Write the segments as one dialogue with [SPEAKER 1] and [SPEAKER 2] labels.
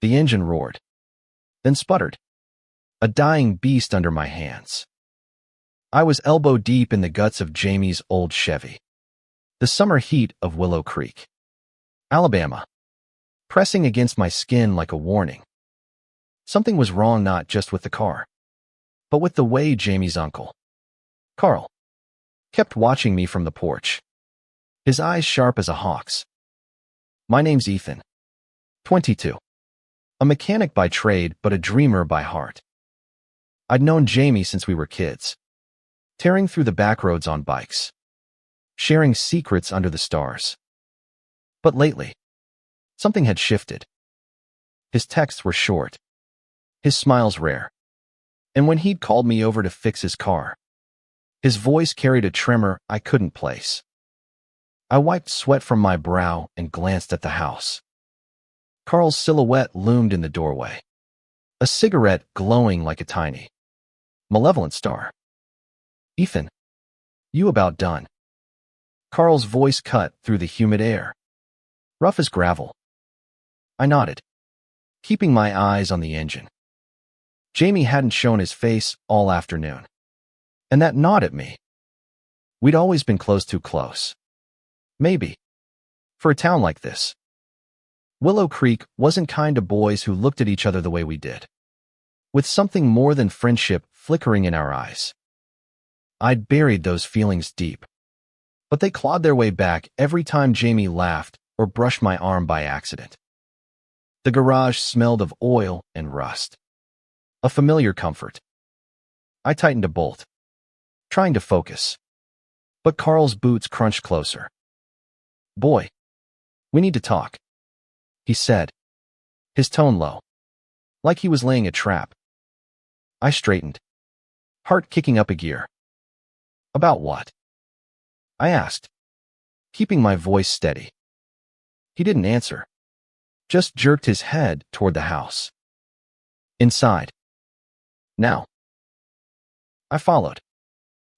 [SPEAKER 1] The engine roared, then sputtered, a dying beast under my hands. I was elbow deep in the guts of Jamie's old Chevy. The summer heat of Willow Creek, Alabama, pressing against my skin like a warning. Something was wrong not just with the car, but with the way Jamie's uncle, Carl, kept watching me from the porch, his eyes sharp as a hawk's. My name's Ethan, 22. A mechanic by trade, but a dreamer by heart. I'd known Jamie since we were kids, tearing through the back roads on bikes, sharing secrets under the stars. But lately, something had shifted. His texts were short, his smiles rare, and when he'd called me over to fix his car, his voice carried a tremor I couldn't place. I wiped sweat from my brow and glanced at the house. Carl's silhouette loomed in the doorway, a cigarette glowing like a tiny, malevolent star. Ethan, you about done? Carl's voice cut through the humid air, rough as gravel. I nodded, keeping my eyes on the engine. Jamie hadn't shown his face all afternoon, and that gnawed at me. We'd always been too close. Maybe, for a town like this. Willow Creek wasn't kind to boys who looked at each other the way we did, with something more than friendship flickering in our eyes. I'd buried those feelings deep, but they clawed their way back every time Jamie laughed or brushed my arm by accident. The garage smelled of oil and rust, a familiar comfort. I tightened a bolt, trying to focus, but Carl's boots crunched closer. Boy, we need to talk, he said, his tone low, like he was laying a trap. I straightened, heart kicking up a gear. About what? I asked, keeping my voice steady. He didn't answer, just jerked his head toward the house. Inside. Now. I followed,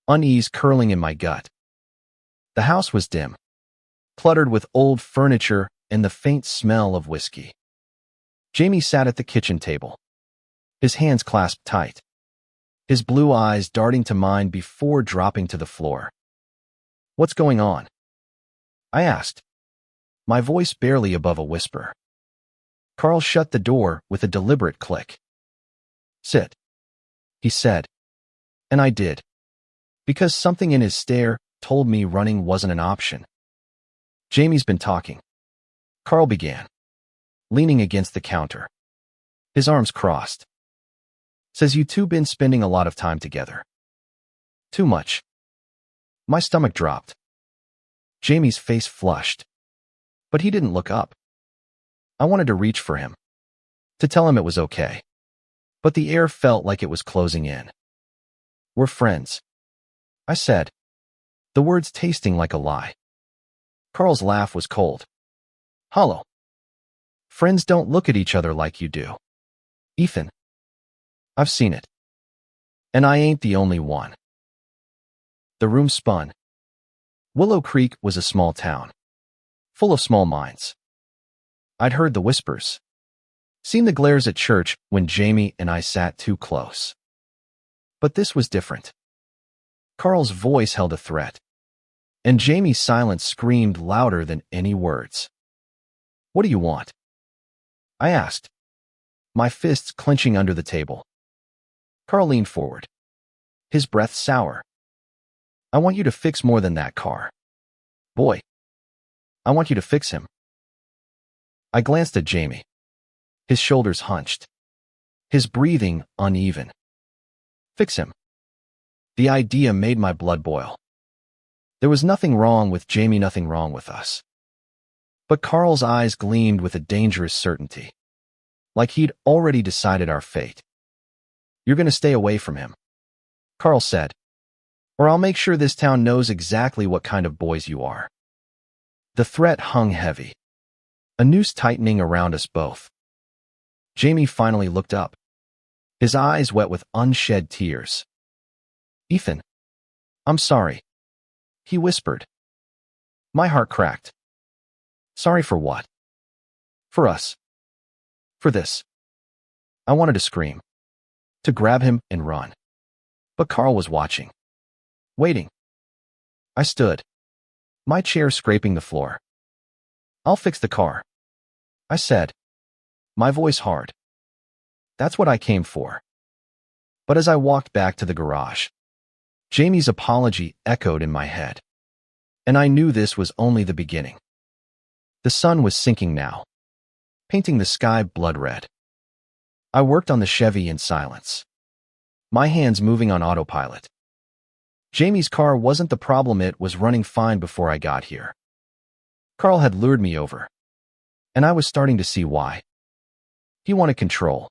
[SPEAKER 1] unease curling in my gut. The house was dim, cluttered with old furniture and the faint smell of whiskey. Jamie sat at the kitchen table, his hands clasped tight, his blue eyes darting to mine before dropping to the floor. What's going on? I asked, my voice barely above a whisper. Carl shut the door with a deliberate click. Sit, he said, and I did, because something in his stare told me running wasn't an option. Jamie's been talking, Carl began, leaning against the counter, his arms crossed. Says you two been spending a lot of time together. Too much. My stomach dropped. Jamie's face flushed, but he didn't look up. I wanted to reach for him, to tell him it was okay, but the air felt like it was closing in. We're friends, I said, the words tasting like a lie. Carl's laugh was cold, hollow. Friends don't look at each other like you do, Ethan. I've seen it. And I ain't the only one. The room spun. Willow Creek was a small town, full of small minds. I'd heard the whispers, seen the glares at church when Jamie and I sat too close. But this was different. Carl's voice held a threat, and Jamie's silence screamed louder than any words. What do you want? I asked, my fists clenching under the table. Carl leaned forward, his breath sour. I want you to fix more than that car. Boy, I want you to fix him. I glanced at Jamie, his shoulders hunched, his breathing uneven. Fix him. The idea made my blood boil. There was nothing wrong with Jamie, nothing wrong with us. But Carl's eyes gleamed with a dangerous certainty, like he'd already decided our fate. You're going to stay away from him, Carl said, or I'll make sure this town knows exactly what kind of boys you are. The threat hung heavy, a noose tightening around us both. Jamie finally looked up, his eyes wet with unshed tears. Ethan, I'm sorry, he whispered. My heart cracked. Sorry for what? For us. For this, I wanted to scream, to grab him and run. But Carl was watching, waiting. I stood, my chair scraping the floor. "I'll fix the car," I said, my voice hard. That's what I came for. But as I walked back to the garage, Jamie's apology echoed in my head. And I knew this was only the beginning. The sun was sinking now, painting the sky blood red. I worked on the Chevy in silence, my hands moving on autopilot. Jamie's car wasn't the problem, it was running fine before I got here. Carl had lured me over, and I was starting to see why. He wanted control,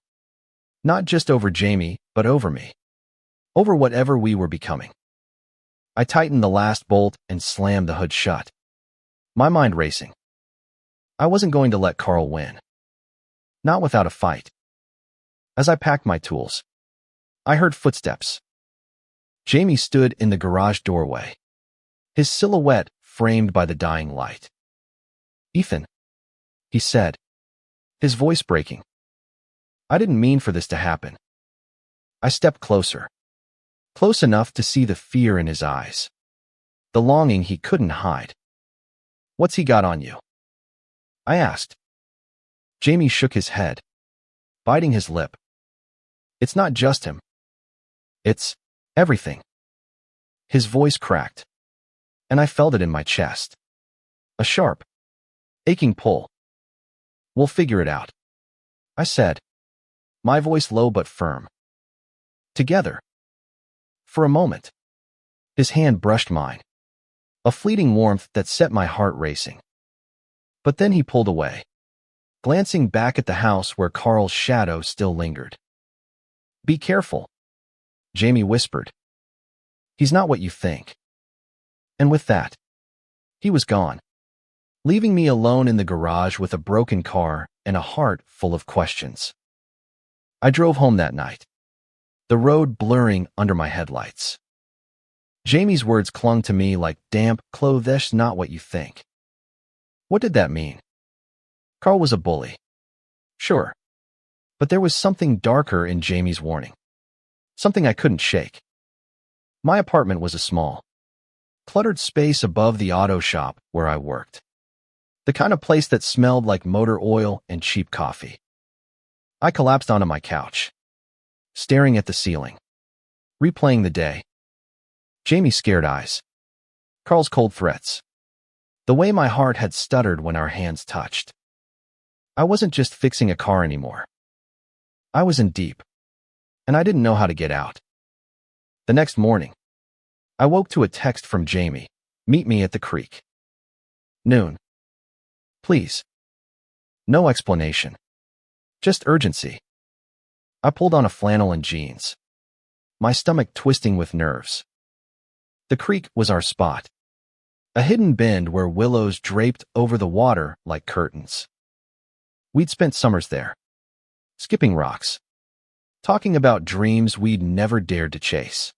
[SPEAKER 1] not just over Jamie, but over me, over whatever we were becoming. I tightened the last bolt and slammed the hood shut, my mind racing. I wasn't going to let Carl win, not without a fight. As I packed my tools, I heard footsteps. Jamie stood in the garage doorway, his silhouette framed by the dying light. "Ethan," he said, his voice breaking. "I didn't mean for this to happen." I stepped closer, close enough to see the fear in his eyes, the longing he couldn't hide. "What's he got on you?" I asked. Jamie shook his head, biting his lip. "It's not just him. It's everything." His voice cracked, and I felt it in my chest. A sharp, aching pull. "We'll figure it out," I said, my voice low but firm. "Together." For a moment, his hand brushed mine, a fleeting warmth that set my heart racing. But then he pulled away, glancing back at the house where Carl's shadow still lingered. "Be careful," Jamie whispered. "He's not what you think." And with that, he was gone, leaving me alone in the garage with a broken car and a heart full of questions. I drove home that night, the road blurring under my headlights. Jamie's words clung to me like damp clothes. "That's not what you think." What did that mean? Carl was a bully, sure, but there was something darker in Jamie's warning, something I couldn't shake. My apartment was a small, cluttered space above the auto shop where I worked, the kind of place that smelled like motor oil and cheap coffee. I collapsed onto my couch, staring at the ceiling, replaying the day. Jamie's scared eyes, Carl's cold threats, the way my heart had stuttered when our hands touched. I wasn't just fixing a car anymore. I was in deep, and I didn't know how to get out. The next morning, I woke to a text from Jamie, "Meet me at the creek. Noon. Please." No explanation, just urgency. I pulled on a flannel and jeans, my stomach twisting with nerves. The creek was our spot, a hidden bend where willows draped over the water like curtains. We'd spent summers there, skipping rocks, talking about dreams we'd never dared to chase.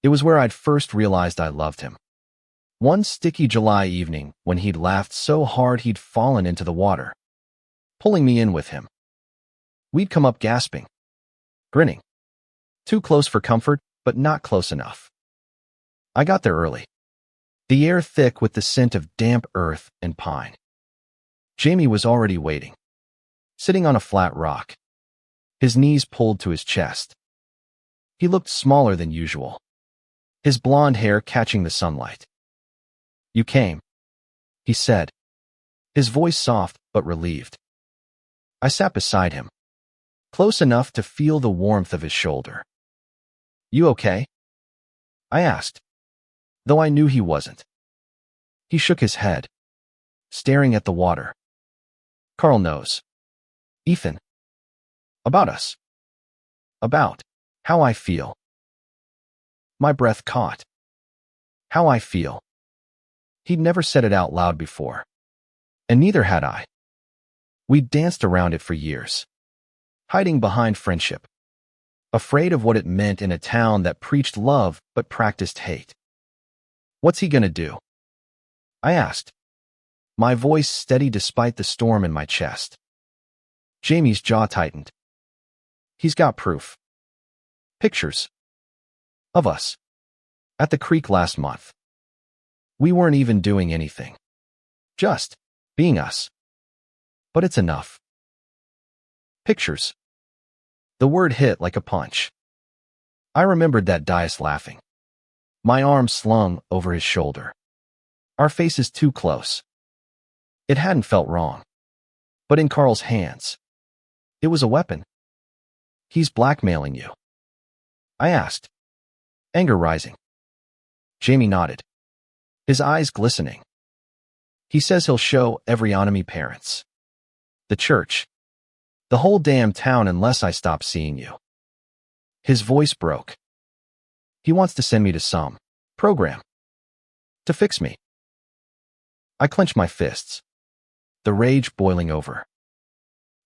[SPEAKER 1] It was where I'd first realized I loved him. One sticky July evening when he'd laughed so hard he'd fallen into the water, pulling me in with him. We'd come up gasping, grinning, too close for comfort, but not close enough. I got there early, the air thick with the scent of damp earth and pine. Jamie was already waiting, sitting on a flat rock, his knees pulled to his chest. He looked smaller than usual, his blonde hair catching the sunlight. "You came," he said, his voice soft but relieved. I sat beside him, close enough to feel the warmth of his shoulder. "You okay?" I asked, though I knew he wasn't. He shook his head, staring at the water. "Carl knows. Ethan. About us. About how I feel." My breath caught. How I feel. He'd never said it out loud before, and neither had I. We'd danced around it for years, hiding behind friendship, afraid of what it meant in a town that preached love but practiced hate. "What's he gonna do?" I asked, my voice steady despite the storm in my chest. Jamie's jaw tightened. He's got proof. Pictures. Of us. At the creek last month. We weren't even doing anything. Just being us. But it's enough. Pictures. The word hit like a punch. I remembered that Dias laughing. My arm slung over his shoulder. Our faces too close. It hadn't felt wrong. But in Carl's hands, it was a weapon. He's blackmailing you. I asked, anger rising. Jamie nodded, his eyes glistening. He says he'll show every enemy parents, the church, the whole damn town unless I stop seeing you. His voice broke. He wants to send me to some program to fix me. I clenched my fists, the rage boiling over.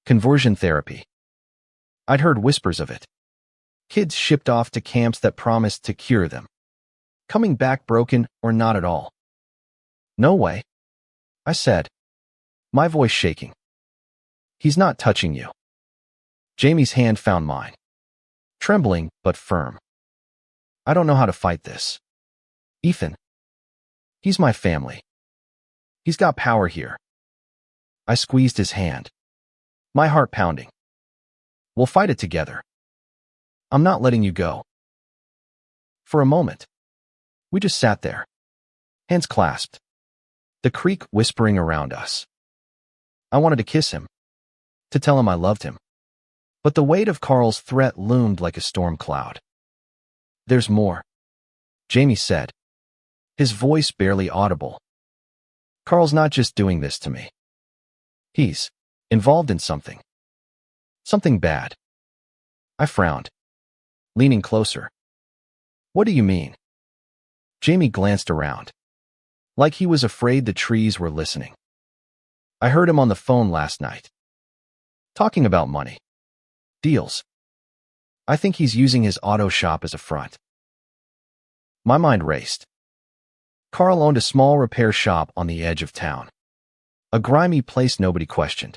[SPEAKER 1] Conversion therapy. I'd heard whispers of it. Kids shipped off to camps that promised to cure them, coming back broken or not at all. No way, I said, my voice shaking. He's not touching you. Jamie's hand found mine, trembling but firm. I don't know how to fight this. Ethan. He's my family. He's got power here. I squeezed his hand, my heart pounding. We'll fight it together. I'm not letting you go. For a moment, we just sat there, hands clasped, the creek whispering around us. I wanted to kiss him, to tell him I loved him. But the weight of Carl's threat loomed like a storm cloud. There's more, Jamie said, his voice barely audible. Carl's not just doing this to me. He's involved in something. Something bad. I frowned, leaning closer. What do you mean? Jamie glanced around, like he was afraid the trees were listening. I heard him on the phone last night, talking about money. Deals. I think he's using his auto shop as a front. My mind raced. Carl owned a small repair shop on the edge of town. A grimy place nobody questioned.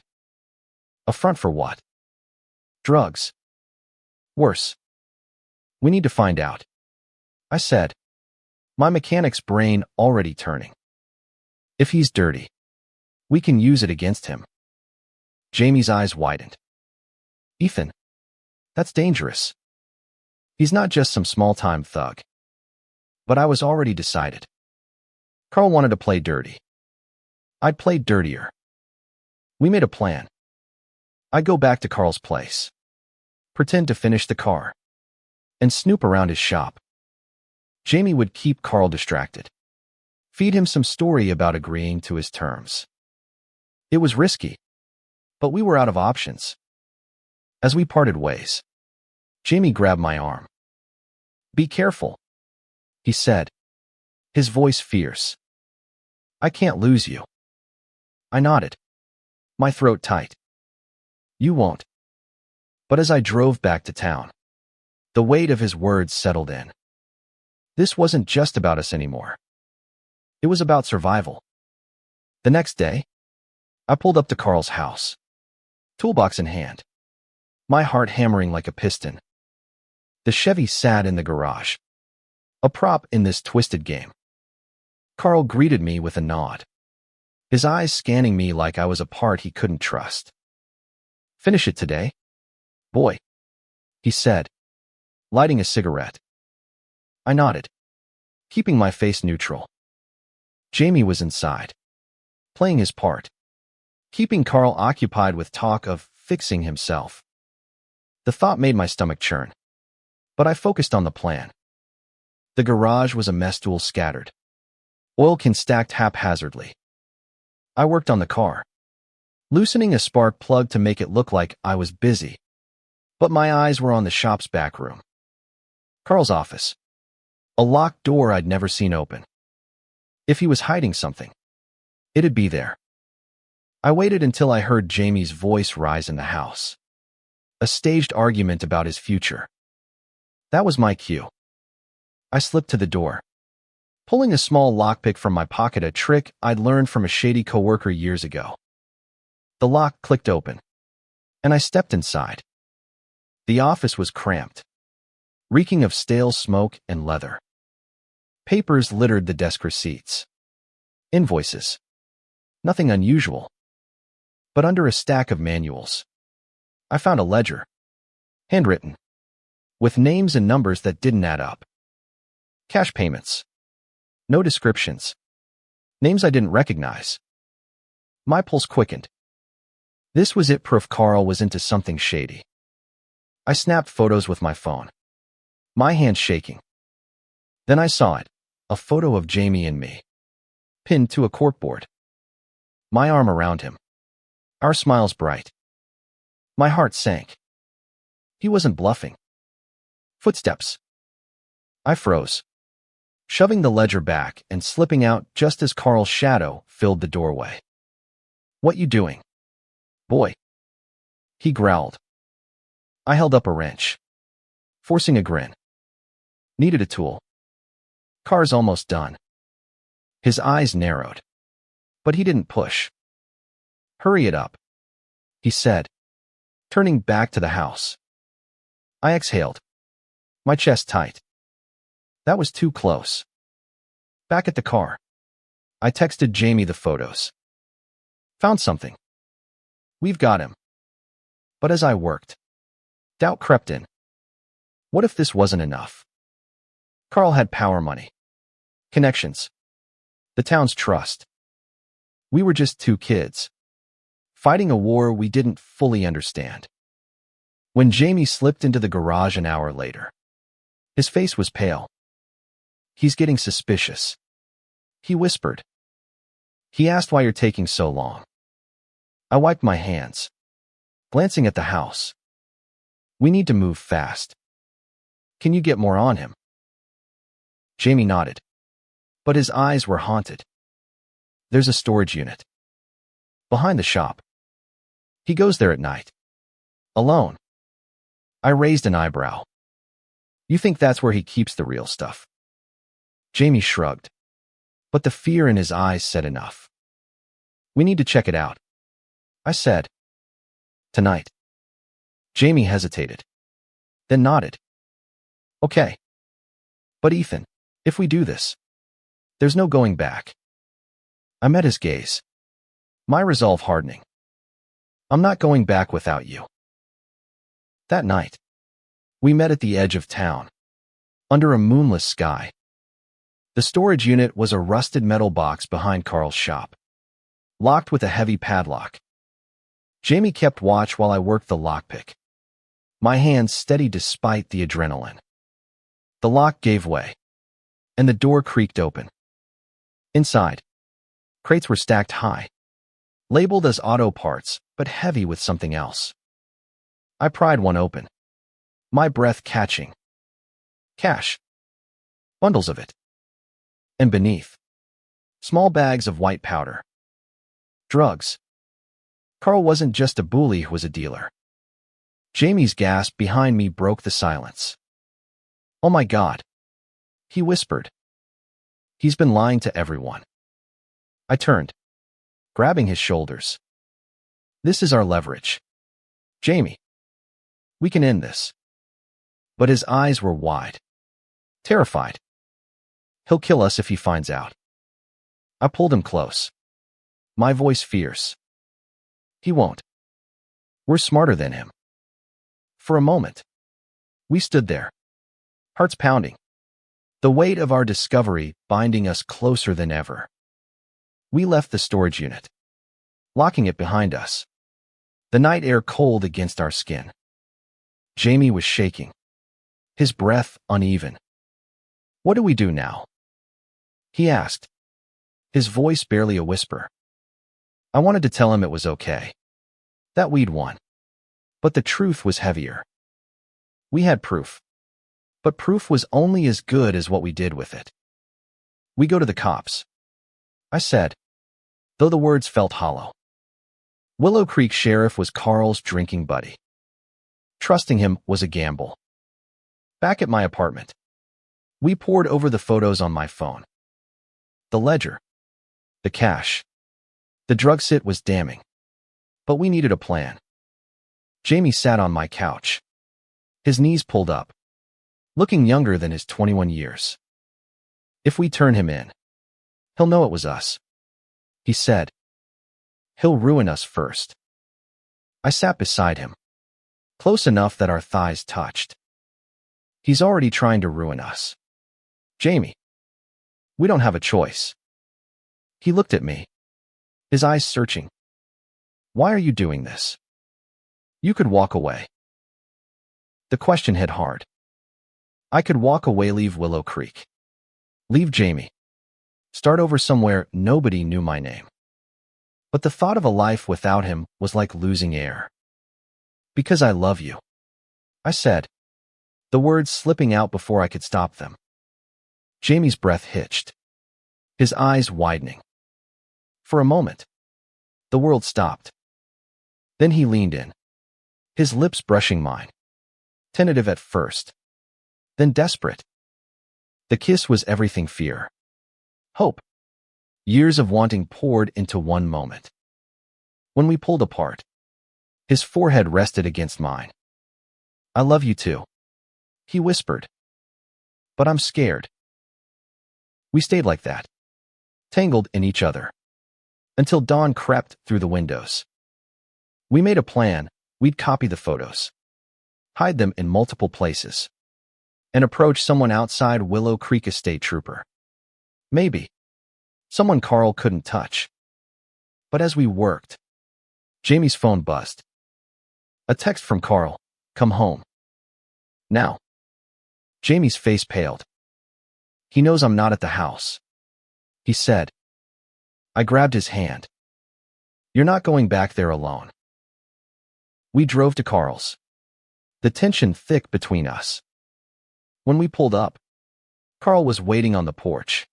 [SPEAKER 1] A front for what? Drugs. Worse. We need to find out, I said, my mechanic's brain already turning. If he's dirty, we can use it against him. Jamie's eyes widened. Ethan, that's dangerous. He's not just some small-time thug. But I was already decided. Carl wanted to play dirty. I'd play dirtier. We made a plan. I'd go back to Carl's place, pretend to finish the car, and snoop around his shop. Jamie would keep Carl distracted, feed him some story about agreeing to his terms. It was risky, but we were out of options. As we parted ways, Jamie grabbed my arm. Be careful, he said, his voice fierce. I can't lose you. I nodded, my throat tight. You won't. But as I drove back to town, the weight of his words settled in. This wasn't just about us anymore. It was about survival. The next day, I pulled up to Carl's house, toolbox in hand, my heart hammering like a piston. The Chevy sat in the garage, a prop in this twisted game. Carl greeted me with a nod, his eyes scanning me like I was a part he couldn't trust. Finish it today, boy, he said, lighting a cigarette. I nodded, keeping my face neutral. Jamie was inside, playing his part, keeping Carl occupied with talk of fixing himself. The thought made my stomach churn, but I focused on the plan. The garage was a mess, tools scattered, oil can stacked haphazardly. I worked on the car, loosening a spark plug to make it look like I was busy, but my eyes were on the shop's back room. Carl's office, a locked door I'd never seen open. If he was hiding something, it'd be there. I waited until I heard Jamie's voice rise in the house, a staged argument about his future. That was my cue. I slipped to the door, pulling a small lockpick from my pocket, a trick I'd learned from a shady coworker years ago. The lock clicked open, and I stepped inside. The office was cramped, reeking of stale smoke and leather. Papers littered the desk, receipts, invoices. Nothing unusual. But under a stack of manuals, I found a ledger, handwritten, with names and numbers that didn't add up. Cash payments. No descriptions. Names I didn't recognize. My pulse quickened. This was it. Proof Carl was into something shady. I snapped photos with my phone, my hands shaking. Then I saw it, a photo of Jamie and me, pinned to a corkboard. My arm around him, our smiles bright. My heart sank. He wasn't bluffing. Footsteps. I froze, shoving the ledger back and slipping out just as Carl's shadow filled the doorway. "What you doing, boy?" he growled. I held up a wrench, forcing a grin. "Needed a tool. Car's almost done." His eyes narrowed, but he didn't push. "Hurry it up," he said, turning back to the house. I exhaled, my chest tight. That was too close. Back at the car, I texted Jamie the photos. "Found something. We've got him." But as I worked, doubt crept in. What if this wasn't enough? Carl had power, money, connections, the town's trust. We were just two kids, fighting a war we didn't fully understand. When Jamie slipped into the garage an hour later, his face was pale. "He's getting suspicious," he whispered. He asked, "Why you're taking so long?" I wiped my hands, glancing at the house. "We need to move fast. Can you get more on him?" Jamie nodded, but his eyes were haunted. "There's a storage unit behind the shop. He goes there at night. Alone." I raised an eyebrow. "You think that's where he keeps the real stuff?" Jamie shrugged, but the fear in his eyes said enough. "We need to check it out," I said. "Tonight." Jamie hesitated, then nodded. "Okay. But Ethan, if we do this, there's no going back." I met his gaze, my resolve hardening. "I'm not going back without you." That night, we met at the edge of town, under a moonless sky. The storage unit was a rusted metal box behind Carl's shop, locked with a heavy padlock. Jamie kept watch while I worked the lockpick, my hands steady despite the adrenaline. The lock gave way, and the door creaked open. Inside, crates were stacked high, labeled as auto parts, but heavy with something else. I pried one open, my breath catching. Cash. Bundles of it. And beneath, small bags of white powder. Drugs. Carl wasn't just a bully, he was a dealer. Jamie's gasp behind me broke the silence. "Oh my God," he whispered. "He's been lying to everyone." I turned, grabbing his shoulders. "This is our leverage, Jamie. We can end this." But his eyes were wide, terrified. "He'll kill us if he finds out." I pulled him close, my voice fierce. "He won't. We're smarter than him." For a moment, we stood there, hearts pounding, the weight of our discovery binding us closer than ever. We left the storage unit, locking it behind us, the night air cold against our skin. Jamie was shaking, his breath uneven. "What do we do now?" he asked, his voice barely a whisper. I wanted to tell him it was okay, that we'd won. But the truth was heavier. We had proof, but proof was only as good as what we did with it. "We go to the cops," I said, though the words felt hollow. Willow Creek Sheriff was Carl's drinking buddy. Trusting him was a gamble. Back at my apartment, we pored over the photos on my phone. The ledger, the cash, the drug sit was damning, but we needed a plan. Jamie sat on my couch, his knees pulled up, looking younger than his 21 years. If we turn him in, he'll know it was us, he said. He'll ruin us first. I sat beside him, close enough that our thighs touched. He's already trying to ruin us. Jamie, we don't have a choice. He looked at me, his eyes searching. Why are you doing this? You could walk away. The question hit hard. I could walk away, leave Willow Creek. Leave Jamie. Start over somewhere nobody knew my name. But the thought of a life without him was like losing air. Because I love you, I said, the words slipping out before I could stop them. Jamie's breath hitched, his eyes widening. For a moment, the world stopped. Then he leaned in, his lips brushing mine, tentative at first, then desperate. The kiss was everything: fear, hope, years of wanting poured into one moment. When we pulled apart, his forehead rested against mine. I love you too, he whispered. But I'm scared. We stayed like that, tangled in each other, until dawn crept through the windows. We made a plan. We'd copy the photos, hide them in multiple places, and approach someone outside Willow Creek, a state trooper. Maybe someone Carl couldn't touch. But as we worked, Jamie's phone buzzed. A text from Carl, "Come home now." Jamie's face paled. He knows I'm not at the house, he said. I grabbed his hand. You're not going back there alone. We drove to Carl's, the tension thick between us. When we pulled up, Carl was waiting on the porch,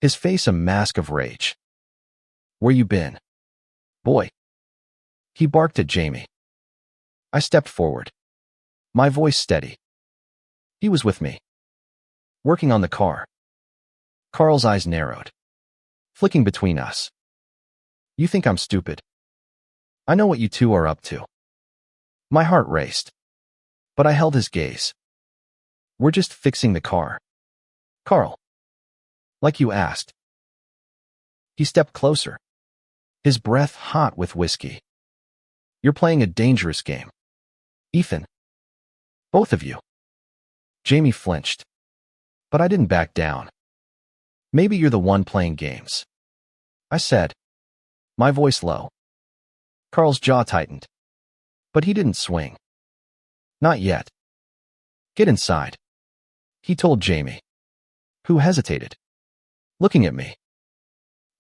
[SPEAKER 1] his face a mask of rage. Where you been, boy? He barked at Jamie. I stepped forward, my voice steady. He was with me, working on the car. Carl's eyes narrowed, flicking between us. You think I'm stupid? I know what you two are up to. My heart raced, but I held his gaze. We're just fixing the car, Carl. Like you asked. He stepped closer, his breath hot with whiskey. You're playing a dangerous game, Ethan. Both of you. Jamie flinched, but I didn't back down. Maybe you're the one playing games, I said, my voice low. Carl's jaw tightened, but he didn't swing. Not yet. Get inside, he told Jamie, who hesitated, looking at me.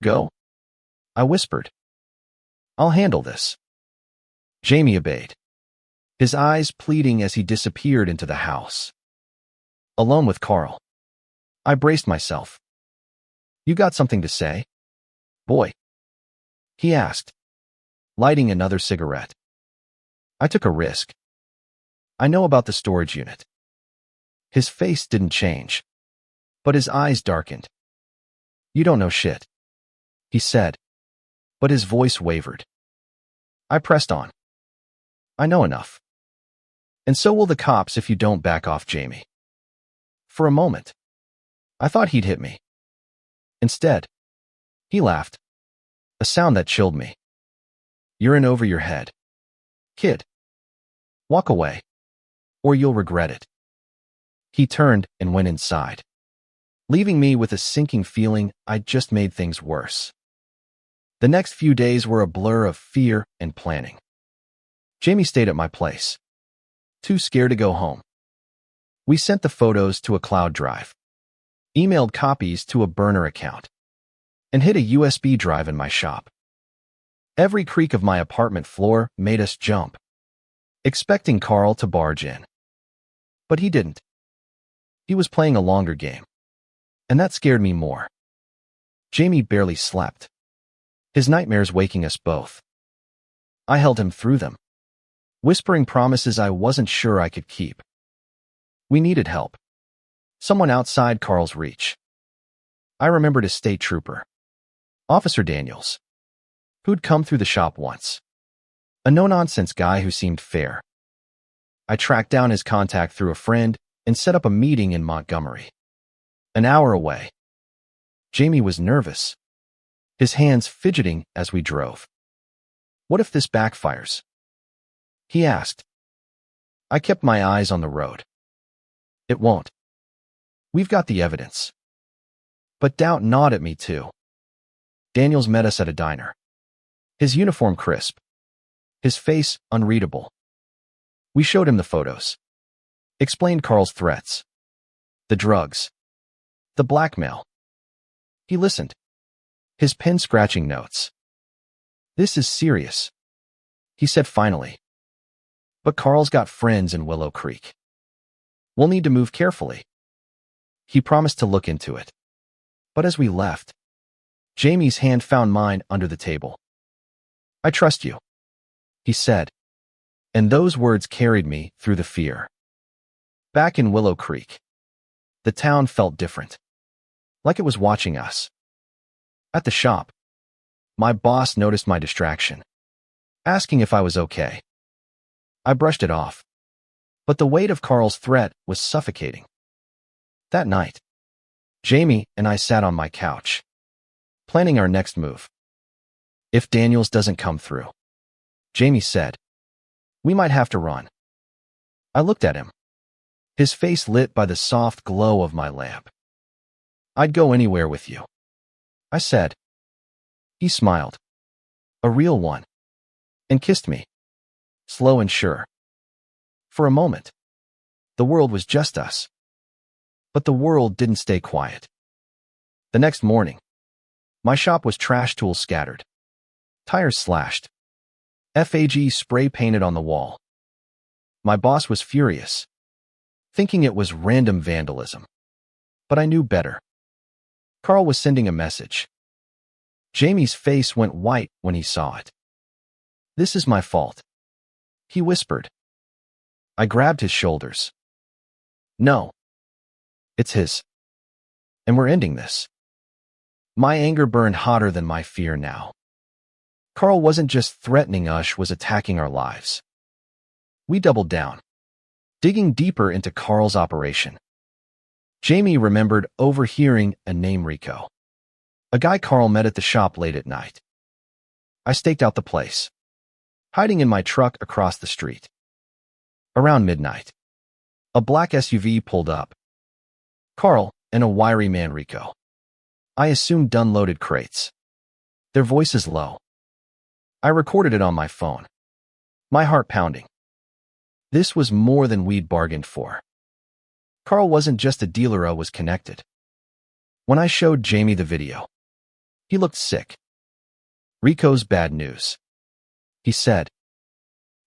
[SPEAKER 1] Go, I whispered. I'll handle this. Jamie obeyed, his eyes pleading as he disappeared into the house. Alone with Carl, I braced myself. You got something to say, boy? He asked, lighting another cigarette. I took a risk. I know about the storage unit. His face didn't change, but his eyes darkened. You don't know shit, he said, but his voice wavered. I pressed on. I know enough. And so will the cops if you don't back off, Jamie. For a moment, I thought he'd hit me. Instead, he laughed, a sound that chilled me. You're in over your head, kid. Walk away, or you'll regret it. He turned and went inside, leaving me with a sinking feeling I'd just made things worse. The next few days were a blur of fear and planning. Jamie stayed at my place, too scared to go home. We sent the photos to a cloud drive, emailed copies to a burner account, and hid a USB drive in my shop. Every creak of my apartment floor made us jump, expecting Carl to barge in. But he didn't. He was playing a longer game, and that scared me more. Jamie barely slept, his nightmares waking us both. I held him through them, whispering promises I wasn't sure I could keep. We needed help, someone outside Carl's reach. I remembered a state trooper, Officer Daniels, who'd come through the shop once. A no-nonsense guy who seemed fair. I tracked down his contact through a friend and set up a meeting in Montgomery. An hour away. Jamie was nervous, his hands fidgeting as we drove. What if this backfires? He asked. I kept my eyes on the road. It won't. We've got the evidence. But doubt gnawed at me too. Daniels met us at a diner. His uniform crisp. His face unreadable. We showed him the photos. Explained Carl's threats. The drugs. The blackmail. He listened. His pen scratching notes. This is serious, he said finally. But Carl's got friends in Willow Creek. We'll need to move carefully. He promised to look into it. But as we left, Jamie's hand found mine under the table. I trust you, he said, and those words carried me through the fear. Back in Willow Creek, the town felt different, like it was watching us. At the shop, my boss noticed my distraction, asking if I was okay. I brushed it off, but the weight of Carl's threat was suffocating. That night, Jamie and I sat on my couch, planning our next move. If Daniels doesn't come through, Jamie said, we might have to run. I looked at him, his face lit by the soft glow of my lamp. I'd go anywhere with you, I said. He smiled, a real one, and kissed me, slow and sure. For a moment, the world was just us. But the world didn't stay quiet. The next morning, my shop was trash tools scattered, tires slashed, FAG spray painted on the wall. My boss was furious, thinking it was random vandalism. But I knew better. Carl was sending a message. Jamie's face went white when he saw it. This is my fault, he whispered. I grabbed his shoulders. No. It's his. And we're ending this. My anger burned hotter than my fear now. Carl wasn't just threatening us, was attacking our lives. We doubled down, digging deeper into Carl's operation. Jamie remembered overhearing a name, Rico, a guy Carl met at the shop late at night. I staked out the place, hiding in my truck across the street. Around midnight, a black SUV pulled up. Carl and a wiry man, Rico. I assumed unloaded crates. Their voices low. I recorded it on my phone, my heart pounding. This was more than we'd bargained for. Carl wasn't just a dealer, I was connected. When I showed Jamie the video, he looked sick. Rico's bad news, he said.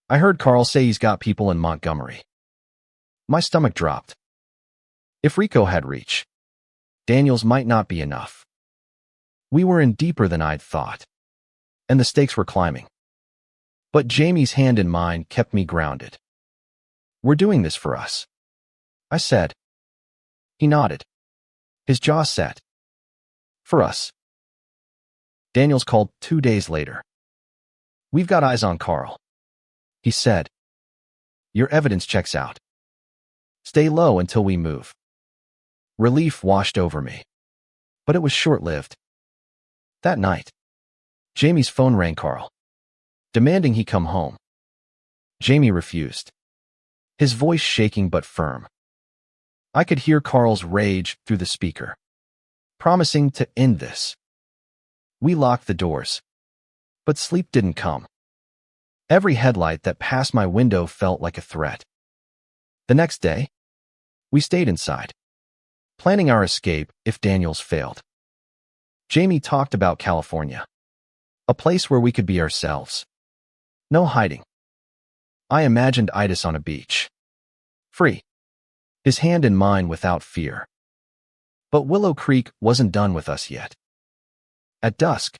[SPEAKER 1] I heard Carl say he's got people in Montgomery. My stomach dropped. If Rico had reach, Daniels might not be enough. We were in deeper than I'd thought, and the stakes were climbing. But Jamie's hand in mine kept me grounded. We're doing this for us, I said. He nodded, his jaw set. For us. Daniels called 2 days later. We've got eyes on Carl, he said. Your evidence checks out. Stay low until we move. Relief washed over me, but it was short-lived. That night, Jamie's phone rang. Carl, demanding he come home. Jamie refused, his voice shaking but firm. I could hear Carl's rage through the speaker, promising to end this. We locked the doors, but sleep didn't come. Every headlight that passed my window felt like a threat. The next day, we stayed inside, planning our escape if Daniels failed. Jamie talked about California, a place where we could be ourselves. No hiding. I imagined Itis on a beach, free, his hand in mine without fear. But Willow Creek wasn't done with us yet. At dusk,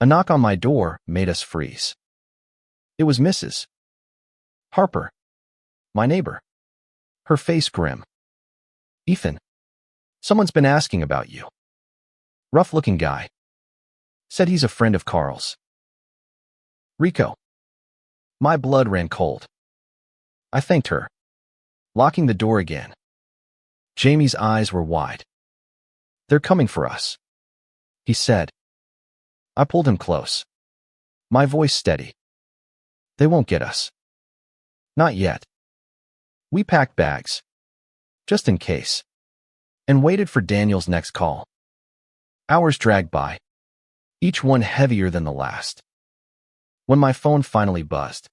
[SPEAKER 1] a knock on my door made us freeze. It was Mrs. Harper, my neighbor, her face grim. Ethan, someone's been asking about you. Rough-looking guy. Said he's a friend of Carl's. Rico. My blood ran cold. I thanked her, locking the door again. Jamie's eyes were wide. "They're coming for us," he said. I pulled him close, my voice steady. "They won't get us. Not yet." We packed bags, just in case, and waited for Daniel's next call. Hours dragged by, each one heavier than the last. When my phone finally buzzed,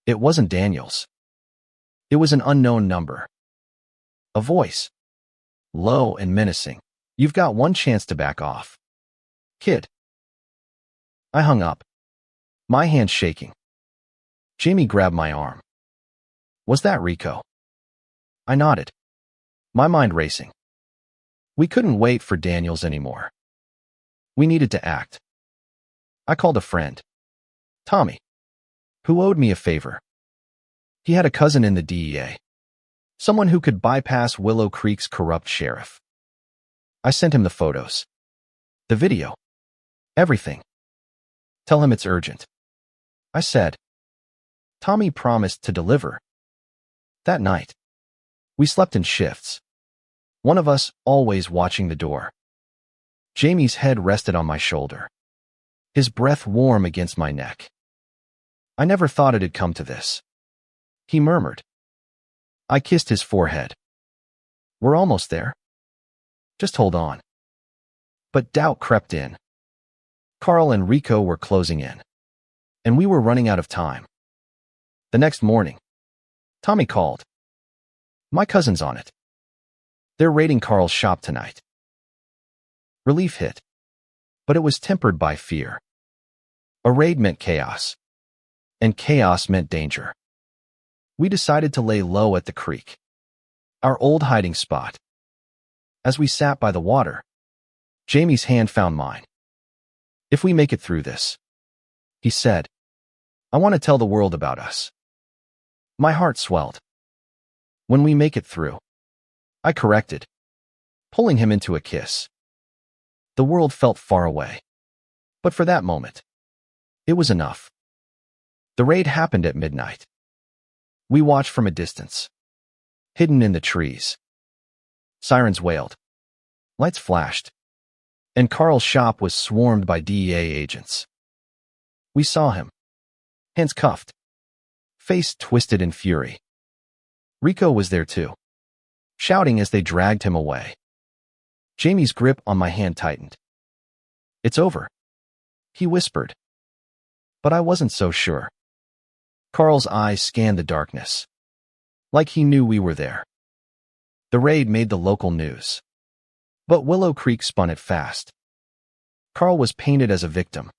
[SPEAKER 1] it wasn't Daniel's. It was an unknown number. A voice, low and menacing. "You've got one chance to back off, kid." I hung up, my hands shaking. Jamie grabbed my arm. "Was that Rico?" I nodded, my mind racing. We couldn't wait for Daniels anymore. We needed to act. I called a friend, Tommy, who owed me a favor. He had a cousin in the DEA, someone who could bypass Willow Creek's corrupt sheriff. I sent him the photos, the video, everything. "Tell him it's urgent," I said. Tommy promised to deliver. That night, we slept in shifts, one of us always watching the door. Jamie's head rested on my shoulder, his breath warm against my neck. "I never thought it'd come to this," he murmured. I kissed his forehead. "We're almost there. Just hold on." But doubt crept in. Carl and Rico were closing in, and we were running out of time. The next morning, Tommy called. "My cousin's on it. They're raiding Carl's shop tonight." Relief hit, but it was tempered by fear. A raid meant chaos, and chaos meant danger. We decided to lay low at the creek, our old hiding spot. As we sat by the water, Jamie's hand found mine. "If we make it through this," he said, "I want to tell the world about us." My heart swelled. "When we make it through," I corrected, pulling him into a kiss. The world felt far away, but for that moment, it was enough. The raid happened at midnight. We watched from a distance, hidden in the trees. Sirens wailed, lights flashed, and Carl's shop was swarmed by DEA agents. We saw him, hands cuffed, face twisted in fury. Rico was there too, shouting as they dragged him away. Jamie's grip on my hand tightened. "It's over," he whispered. But I wasn't so sure. Carl's eyes scanned the darkness, like he knew we were there. The raid made the local news, but Willow Creek spun it fast. Carl was painted as a victim,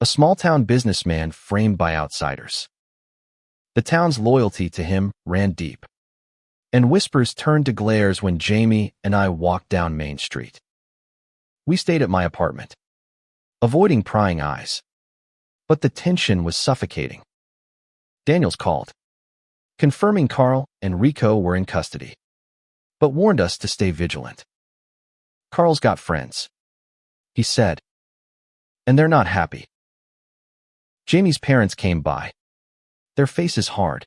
[SPEAKER 1] a small-town businessman framed by outsiders. The town's loyalty to him ran deep, and whispers turned to glares when Jamie and I walked down Main Street. We stayed at my apartment, avoiding prying eyes, but the tension was suffocating. Daniels called, confirming Carl and Rico were in custody, but warned us to stay vigilant. "Carl's got friends," he said, "and they're not happy." Jamie's parents came by, their faces hard.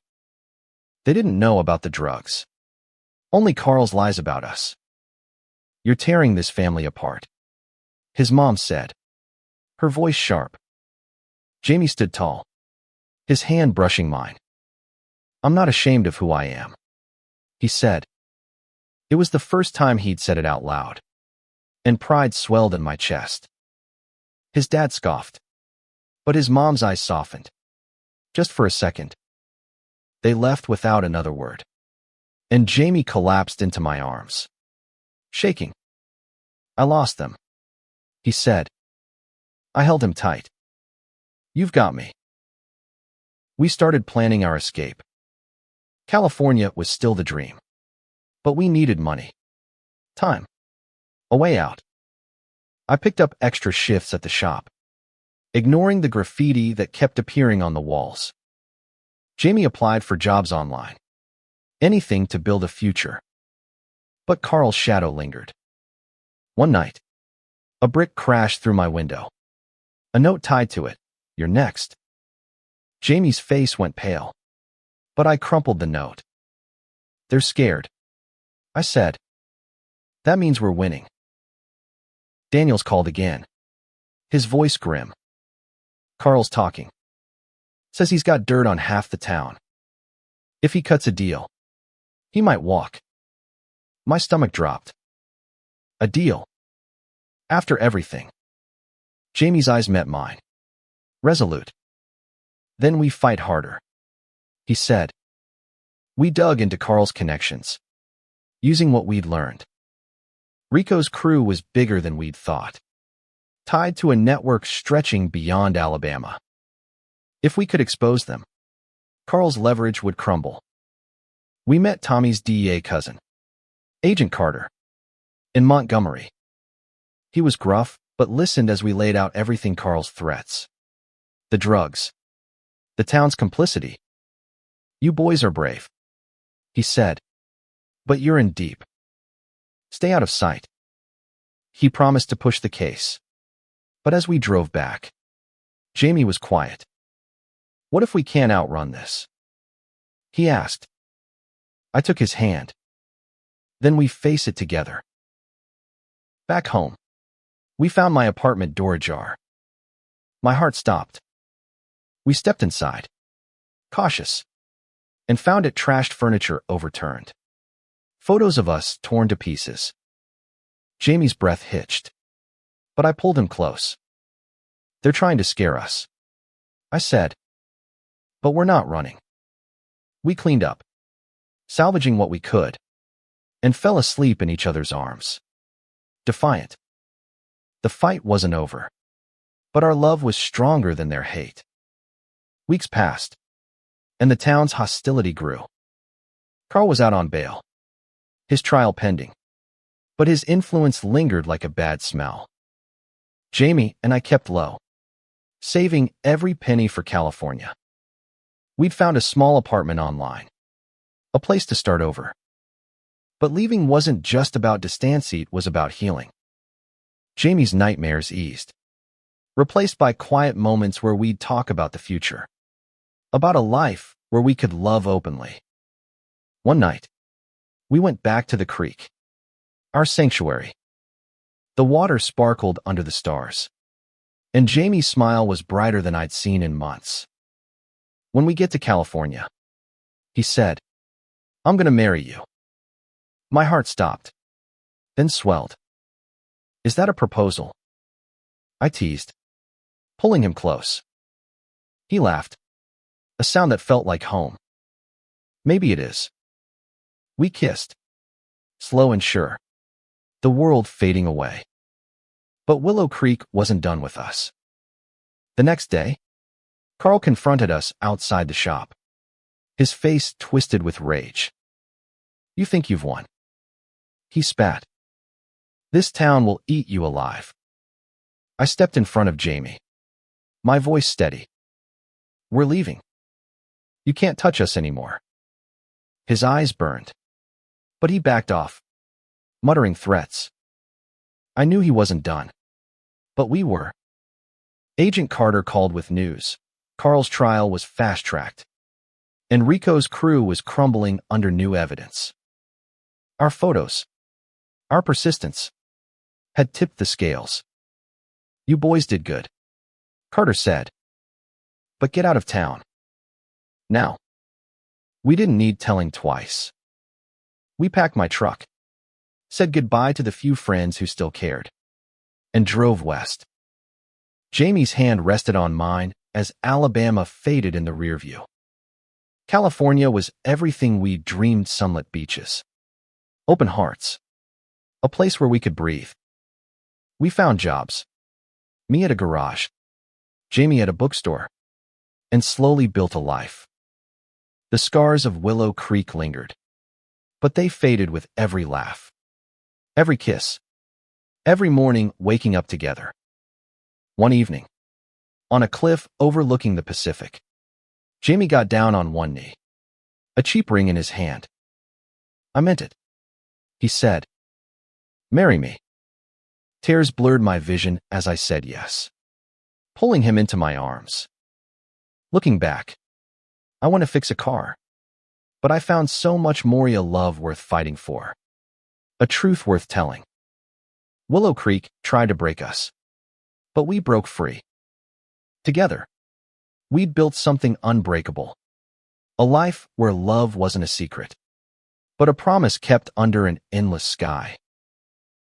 [SPEAKER 1] They didn't know about the drugs, only Carl's lies about us. "You're tearing this family apart," his mom said, her voice sharp. Jamie stood tall, his hand brushing mine. "I'm not ashamed of who I am," he said. It was the first time he'd said it out loud, and pride swelled in my chest. His dad scoffed, but his mom's eyes softened, just for a second. They left without another word, and Jamie collapsed into my arms, shaking. "I lost them," he said. I held him tight. "You've got me." We started planning our escape. California was still the dream, but we needed money, time, a way out. I picked up extra shifts at the shop, ignoring the graffiti that kept appearing on the walls. Jamie applied for jobs online, anything to build a future. But Carl's shadow lingered. One night, a brick crashed through my window. A note tied to it, "You're next." Jamie's face went pale, but I crumpled the note. They're scared, I said. That means we're winning. Daniel's called again, his voice grim. Carl's talking. Says he's got dirt on half the town. If he cuts a deal, he might walk. My stomach dropped. A deal? After everything. Jamie's eyes met mine. Resolute. Then we fight harder, he said. We dug into Carl's connections, using what we'd learned. Rico's crew was bigger than we'd thought, tied to a network stretching beyond Alabama. If we could expose them, Carl's leverage would crumble. We met Tommy's DEA cousin, Agent Carter, in Montgomery. He was gruff, but listened as we laid out everything: Carl's threats, the drugs, the town's complicity. You boys are brave, he said, but you're in deep. Stay out of sight. He promised to push the case. But as we drove back, Jamie was quiet. What if we can't outrun this? He asked. I took his hand. Then we face it together. Back home, we found my apartment door ajar. My heart stopped. We stepped inside, cautious, and found it trashed furniture overturned. Photos of us torn to pieces. Jamie's breath hitched, but I pulled him close. They're trying to scare us, I said. But we're not running. We cleaned up, salvaging what we could, and fell asleep in each other's arms. Defiant. The fight wasn't over, but our love was stronger than their hate. Weeks passed, and the town's hostility grew. Carl was out on bail, his trial pending, but his influence lingered like a bad smell. Jamie and I kept low, saving every penny for California. We'd found a small apartment online, a place to start over. But leaving wasn't just about distancing, it was about healing. Jamie's nightmares eased, replaced by quiet moments where we'd talk about the future, about a life where we could love openly. One night, we went back to the creek, our sanctuary. The water sparkled under the stars, and Jamie's smile was brighter than I'd seen in months. When we get to California, he said, I'm going to marry you. My heart stopped, then swelled. Is that a proposal? I teased, pulling him close. He laughed, a sound that felt like home. Maybe it is. We kissed, slow and sure, the world fading away. But Willow Creek wasn't done with us. The next day, Carl confronted us outside the shop, his face twisted with rage. You think you've won? He spat. This town will eat you alive. I stepped in front of Jamie, my voice steady. We're leaving. You can't touch us anymore. His eyes burned, but he backed off, muttering threats. I knew he wasn't done, but we were. Agent Carter called with news. Carl's trial was fast-tracked, and Rico's crew was crumbling under new evidence. Our photos, our persistence, had tipped the scales. You boys did good, Carter said. But get out of town. Now. We didn't need telling twice. We packed my truck, said goodbye to the few friends who still cared, and drove west. Jamie's hand rested on mine as Alabama faded in the rearview. California was everything we dreamed: sunlit beaches, open hearts, a place where we could breathe. We found jobs, me at a garage, Jamie at a bookstore, and slowly built a life. The scars of Willow Creek lingered, but they faded with every laugh, every kiss, every morning waking up together. One evening, on a cliff overlooking the Pacific, Jamie got down on one knee, a cheap ring in his hand. I meant it, he said. Marry me. Tears blurred my vision as I said yes, pulling him into my arms. Looking back, I want to fix a car, but I found so much more love worth fighting for. A truth worth telling. Willow Creek tried to break us, but we broke free. Together, we'd built something unbreakable. A life where love wasn't a secret, but a promise kept under an endless sky.